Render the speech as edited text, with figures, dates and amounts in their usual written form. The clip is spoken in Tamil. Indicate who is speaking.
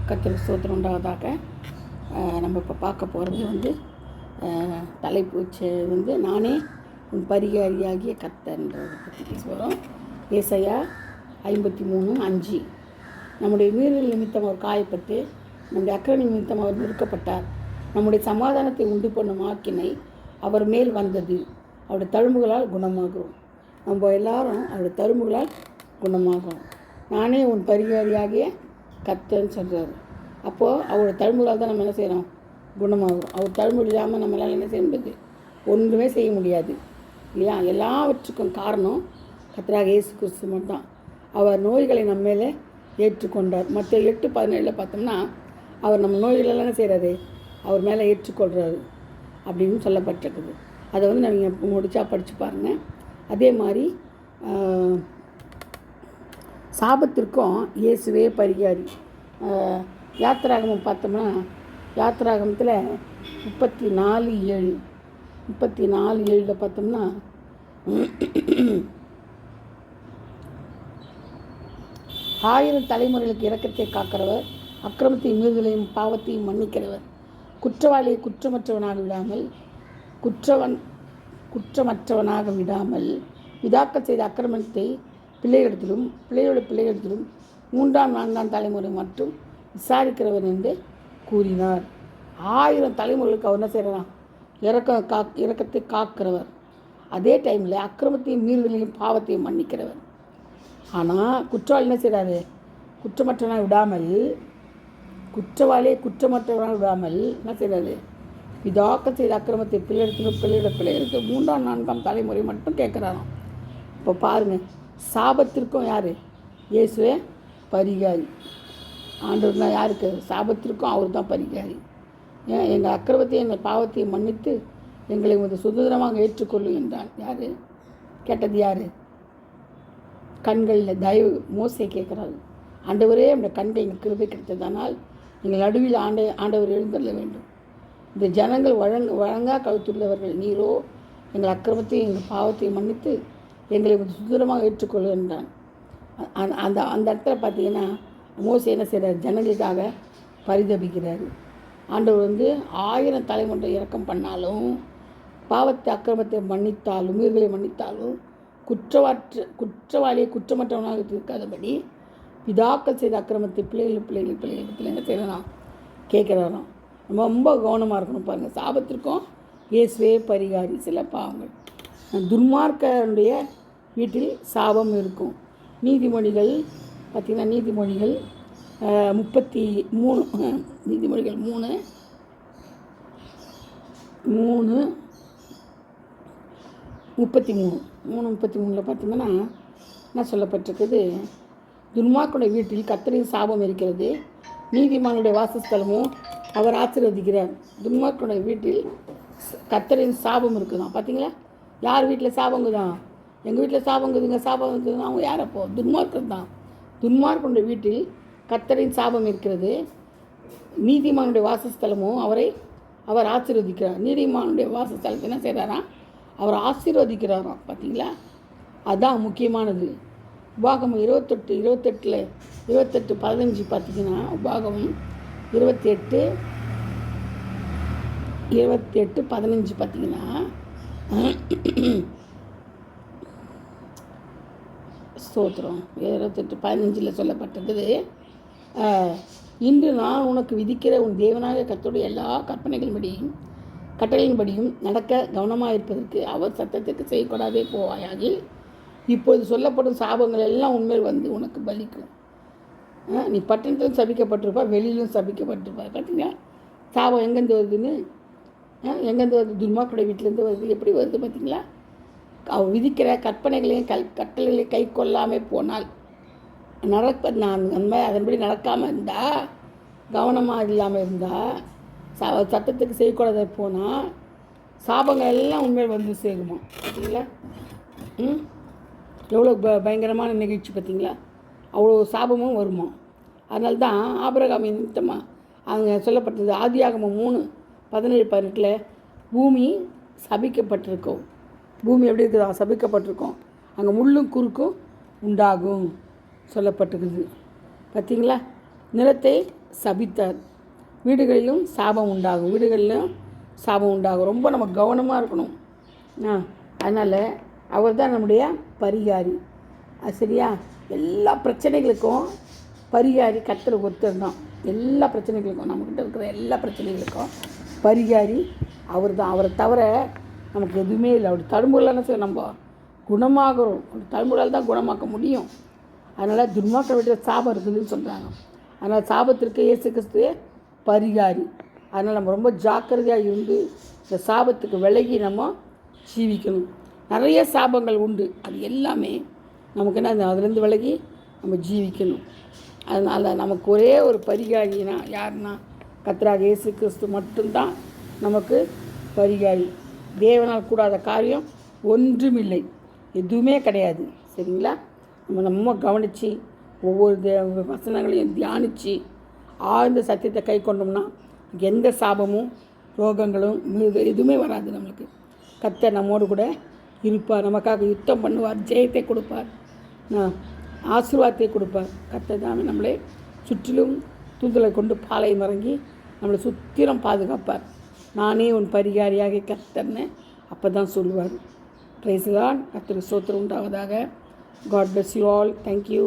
Speaker 1: கர்த்தருக்கு ஸ்தோத்திரம் உண்டாவதாக. நம்ம இப்போ பார்க்க போகிறது தலைப்பு நானே உன் பரிகாரியாகிய கர்த்தர்ன்றதை பற்றி பேசுகிறோம். ஏசாயா 53:5. நம்முடைய மீறல் நிமித்தம் அவர் காயப்பட்டு நம்முடைய அக்கிரம நிமித்தம் அவர் நொறுக்கப்பட்டார். நம்முடைய சமாதானத்தை உண்டு பண்ணும் ஆக்கினை அவர் மேல் வந்தது. அவருடைய தழும்புகளால் குணமாகிறோம். நம்ம எல்லாரும் அவருடைய தழும்புகளால் குணமாகிறோம். நானே உன் பரிகாரியாகிய கர்த்தர்னு சொல்கிறார். அப்போது அவரோட தழும்புகளால் தான் நம்ம என்ன செய்கிறோம்? குணமாகும். அவர் தழும்பு இல்லாமல் நம்மளால் என்ன செய்ய முடியாது? ஒன்றுமே செய்ய முடியாது இல்லையா? எல்லாவற்றுக்கும் காரணம் கர்த்தராகிய இயேசு கிறிஸ்து மட்டும். அவர் நோய்களை நம்ம மேலே ஏற்றுக்கொண்டார். மற்ற 8:17 பார்த்தோம்னா அவர் நம்ம நோய்களெல்லாம் என்ன செய்கிறாரு? அவர் மேலே ஏற்றுக்கொள்கிறாரு அப்படின்னு சொல்லப்பட்டிருக்குது. அதை நீங்கள் முடிச்சா படித்து பாருங்கள். அதே மாதிரி சாபத்திற்கும் இயேசுவே பரிகாரி. யாத்திராகமம் பார்த்தோம்னா யாத்திராகமத்தில் 34:7 பார்த்தோம்னா 1000 தலைமுறைகளுக்கு இரக்கத்தை காக்கிறவர், அக்கிரமத்தையும் மீறுதலையும் பாவத்தையும் மன்னிக்கிறவர், குற்றவாளியை குற்றமற்றவனாக விடாமல் பிதாக்கள் செய்த அக்கிரமத்தை பிள்ளைகளிடத்திலும் பிள்ளைகளிடத்திலும் 3ஆம் 4ஆம் தலைமுறை மற்றும் விசாரிக்கிறவர் என்று கூறினார். 1000 தலைமுறைகளுக்கு அவர் என்ன செய்யலாம்? இரக்கத்தை காக்கிறவர். அதே டைமில் அக்கிரமத்தையும் மீறுதலையும் பாவத்தையும் மன்னிக்கிறவர். ஆனால் குற்றவாளி என்ன செய்கிறாரு? குற்றமற்றவனாக விடாமல் என்ன செய்கிறாரு? பிதாக்கள் செய்த அக்கிரமத்தை பிள்ளைகளுக்கு 3ஆம் 4ஆம் தலைமுறை மட்டும் கேட்குறாராம். இப்போ பாருங்கள், சாபத்திற்கும் யார்? இயேசுவே பரிகாரி. ஆண்டவர்னா யாருக்கு? சாபத்திற்கும் அவர் தான் பரிகாரி. எங்கள் அக்கிரமத்தையும் எங்கள் பாவத்தையும் மன்னித்து எங்களை சுதந்திரமாக ஏற்றுக்கொள்ளும் என்றான். யார் கேட்டது? யார்? கண்களில் தயவு மோசே கேட்குறாரு. ஆண்டவரே அந்த கண்கள் எங்கள் கிருபை கிடைத்ததானால் எங்கள் நடுவில் ஆண்டவர் எழுந்தள்ள வேண்டும். இந்த ஜனங்கள் வழங்கா கழுத்துள்ளவர்கள். நீரோ எங்கள் அக்கிரமத்தையும் எங்கள் பாவத்தையும் மன்னித்து எங்களை சுதந்திரமாக ஏற்றுக்கொள்ளும் என்றான். அந்த இடத்துல பார்த்தீங்கன்னா மோசே என்ன செய்கிறார்? ஜனங்களுக்காக பரிதபிக்கிறார். ஆண்டவர் 1000 தலைமுறை இரக்கம் பண்ணாலும், பாவத்தை அக்கிரமத்தை மன்னித்தாலும், மீறுதலை மன்னித்தாலும் குற்றவாளியை குற்றமற்றவனாக இருக்காதபடி பிதாக்கள் செய்த அக்கிரமத்தை பிள்ளைகள் என்ன செய்யலாம்? கேட்குறாராம். ரொம்ப கவனமாக இருக்கணும். பாருங்கள், சாபத்திற்கும் இயேசுவே பரிகாரி. சில பாவங்கள் துன்மார்க்கனுடைய வீட்டில் சாபம் இருக்கும். நீதிமொழிகள் பார்த்திங்கன்னா நீதிமொழிகள் 33 நீதிமொழிகள் 3:33 பார்த்திங்கன்னா என்ன சொல்லப்பட்டிருக்குது? துன்மார்க்கனுடைய வீட்டில் கர்த்தரின் சாபம் இருக்கிறது, நீதிமானுடைய வாசஸ்தலமும் அவர் ஆசீர்வதிக்கிறார். துன்மார்க்கனுடைய வீட்டில் கர்த்தரின் சாபம் இருக்குதான். பார்த்தீங்களா? யார் வீட்டில் சாபங்குதான்? எங்கள் வீட்டில் சாபங்குதுங்க. சாபம் இருக்குதுங்க. அவங்க யாரப்போ? துன்மார்க்கன் தான். துன்மார்க்கனுடைய வீட்டில் கர்த்தரின் சாபம் இருக்கிறது, நீதிமானுடைய வாசஸ்தலமும் அவர் ஆசீர்வதிக்கிறார். நீதிமானுடைய வாசஸ்தலத்தை என்ன செய்கிறாராம்? அவர் ஆசீர்வதிக்கிறாராம். பார்த்தீங்களா? அதுதான் முக்கியமானது. உபாகமம் 28:15 பார்த்தீங்கன்னா, உபாகமம் 28:15 பார்த்தீங்கன்னா ஸ்தோத்திரம் 28:15 சொல்லப்பட்டிருக்குது. இன்று நான் உனக்கு விதிக்கிற உன் தேவனாக கர்த்தருடைய எல்லா கட்டளையின்படியும் நடக்க கவனமாக இருப்பதற்கு அவர் சத்தத்துக்கு செய்யக்கூடாதே போவாயாகில் இப்போது சொல்லப்படும் சாபங்கள் எல்லாம் உண்மையில் உனக்கு பலிக்கும். நீ பட்டணத்திலும் சபிக்கப்பட்டிருப்பா, வெளியிலும் சபிக்கப்பட்டிருப்பா. பார்த்தீங்களா? சாபம் எங்கேருந்து வருதுன்னு? எங்கேருந்து வருது? துன்மார்க்கனுடைய வீட்டிலேருந்து வருது. எப்படி வருது பார்த்தீங்களா? அவர் விதிக்கிற கற்பனைகளையும் கட்டளைகளையும் கை கொள்ளாமல் போனால் அதன்படி நடக்காமல் இருந்தால், கவனமாக இல்லாமல் இருந்தால், சட்டத்துக்கு செய்யக்கூடாத போனால் சாபங்கள் எல்லாம் உண்மையில் சேருமா? பார்த்தீங்களா? எவ்வளோ பயங்கரமான நிகழ்ச்சி பார்த்தீங்களா? அவ்வளோ சாபமும் வருமா? அதனால தான் ஆபிரகாம் நிமித்தமாக அங்கே சொல்லப்பட்டது. ஆதியாகமம் 3:17-18 பூமி சபிக்கப்பட்டிருக்கோம். பூமி எப்படி இருக்குதா? சபிக்கப்பட்டிருக்கோம். அங்கே முள்ளும் குறுக்கும் உண்டாகும் சொல்லப்பட்டிருக்குது. பார்த்தீங்களா? நிலத்தை சபித்தார். வீடுகளிலும் சாபம் உண்டாகும், வீடுகளிலும் சாபம் உண்டாகும். ரொம்ப நம்ம கவனமாக இருக்கணும். அதனால் அவர் தான் நம்முடைய பரிகாரி. அது சரியா? எல்லா பிரச்சனைகளுக்கும் பரிகாரி கர்த்தர் ஒருத்தர் தான். எல்லா பிரச்சனைகளுக்கும், நம்மக்கிட்ட இருக்கிற எல்லா பிரச்சனைகளுக்கும் பரிகாரி அவர் தான். அவரை தவிர நமக்கு எதுவுமே இல்லை. அப்படி தழும்புகளான சரி நம்ம குணமாகிறோம். அப்படி தழும்புகளால் தான் குணமாக்க முடியும். அதனால் துன்மாக்க வேண்டிய சாபம் இருக்குதுன்னு சொல்கிறாங்க. அதனால் சாபத்திற்கு இயேசு கிறிஸ்துவே பரிகாரி. அதனால் நம்ம ரொம்ப ஜாக்கிரதையாக இருந்து இந்த சாபத்துக்கு விலகி நம்ம ஜீவிக்கணும். நிறைய சாபங்கள் உண்டு, அது எல்லாமே நமக்கு என்ன, அதுலேருந்து விலகி நம்ம ஜீவிக்கணும். அதனால் நமக்கு ஒரே ஒரு பரிகாரினா யாருன்னா கர்த்தராகிய இயேசு கிறிஸ்து மட்டும்தான் நமக்கு பரிகாரி. தேவனால் கூடாத காரியம் ஒன்றுமில்லை, எதுவுமே கிடையாது. சரிங்களா? நம்ம கவனித்து ஒவ்வொரு வசனங்களையும் தியானித்து ஆழ்ந்த சத்தியத்தை கை கொண்டோம்னா எந்த சாபமும் ரோகங்களும் எதுவுமே வராது. நம்மளுக்கு கர்த்தர் நம்மோடு கூட இருப்பார், நமக்காக யுத்தம் பண்ணுவார், ஜெயத்தை கொடுப்பார், ஆசீர்வாதத்தை கொடுப்பார். கர்த்தர் தான் நம்மளை சுற்றிலும் தூதலை கொண்டு பாளையம் இறங்கி நம்மளை சுற்றிலும் பாதுகாப்பார். நானே உன் பரிகாரியாக கர்த்தர்னு அப்போ தான் சொல்லுவார். Praise the Lord. கர்த்தருக்கு ஸ்தோத்திரம் உண்டாவதாக. God bless you all. Thank you.